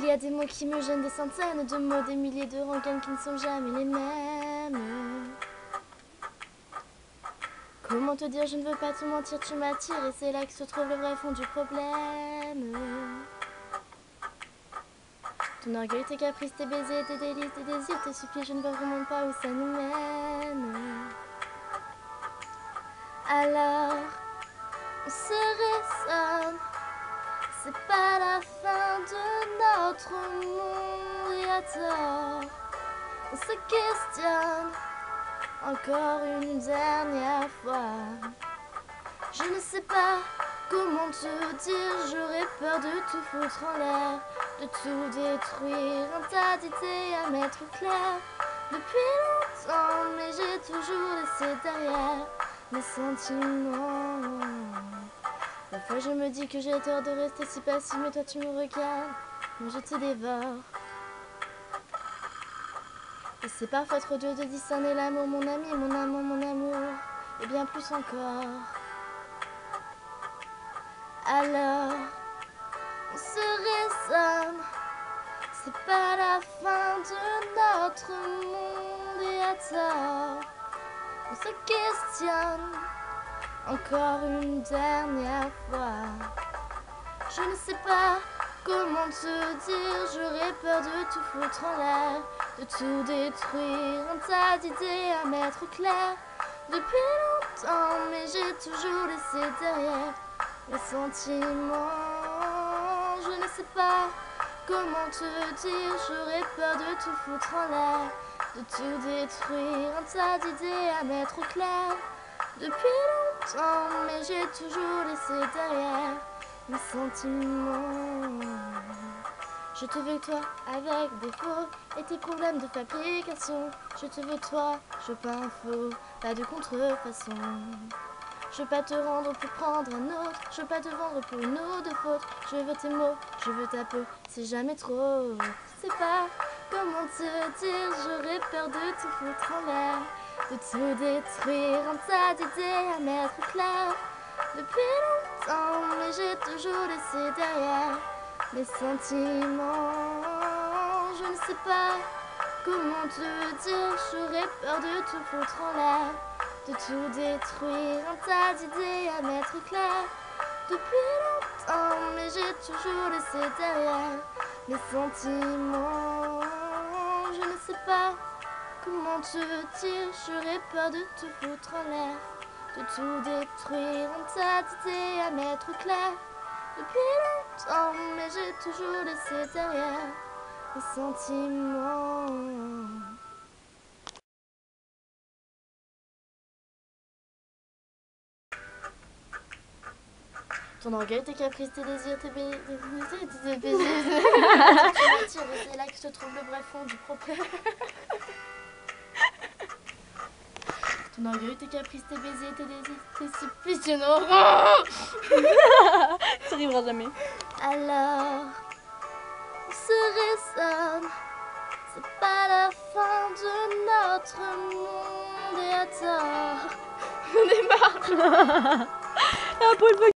y a des mots qui me gênent, des centaines de mots, des milliers de rengaines qui ne sont jamais les mêmes. Comment te dire, je ne veux pas te mentir, tu m'attires et c'est là que se trouve le vrai fond du problème. Ton orgueil, tes caprices, tes baisers, tes délices, tes désirs, tes supplices, je ne vois vraiment pas où ça nous mène. Alors, on se raisonne, c'est pas la fin de notre monde et à tort. On se questionne encore une dernière fois. Je ne sais pas comment te dire, j'aurais peur de tout foutre en l'air, de tout détruire, un tas d'idées à mettre au clair. Depuis longtemps, mais j'ai toujours laissé derrière mes sentiments. Parfois je me dis que j'ai tort de rester si passive, mais toi tu me regardes, moi je te dévore. Et c'est parfois trop dur de discerner l'amour, mon ami, mon amour, mon amour, et bien plus encore. Alors, on se raisonne, c'est pas la fin de notre monde et à tort. On se questionne encore une dernière fois. Je ne sais pas comment te dire, j'aurais peur de tout foutre en l'air, de tout détruire, un tas d'idées à mettre au clair. Depuis longtemps, mais j'ai toujours laissé derrière mes sentiments. Je ne sais pas comment te dire, j'aurais peur de tout foutre en l'air, de tout détruire, un tas d'idées à mettre au clair. Depuis longtemps, mais j'ai toujours laissé derrière mes sentiments. Je te veux toi avec défaut et tes problèmes de fabrication. Je te veux toi, je veux pas un faux, pas de contrefaçon. Je veux pas te rendre pour prendre un autre, je veux pas te vendre pour une autre faute. Je veux tes mots, je veux ta peau, c'est jamais trop. Je sais pas comment te dire, j'aurais peur de tout foutre en l'air, de tout détruire, un tas d'idées à mettre au clair. Depuis longtemps, mais j'ai toujours laissé derrière mes sentiments. Je ne sais pas comment te dire, j'aurais peur de tout foutre en l'air, de tout détruire, un tas d'idées à mettre au clair. Depuis longtemps, mais j'ai toujours laissé derrière mes sentiments. Je ne sais pas comment te dire, j'aurais peur de tout foutre en l'air, de tout détruire, un tas d'idées à mettre au clair. Depuis longtemps, mais j'ai toujours laissé derrière mes sentiments. Ton orgueil, tes caprices, tes désirs, tes baisers, tu m'attires et c'est là que se trouve le vrai fond du problème. Ton orgueil, tes caprices, tes baisers, tes désirs, tes supplices, tu n'auras. Ça arrivera jamais. Alors, on se raisonne, c'est pas la fin de notre monde et à tort. On est marre. Ah, pour une fois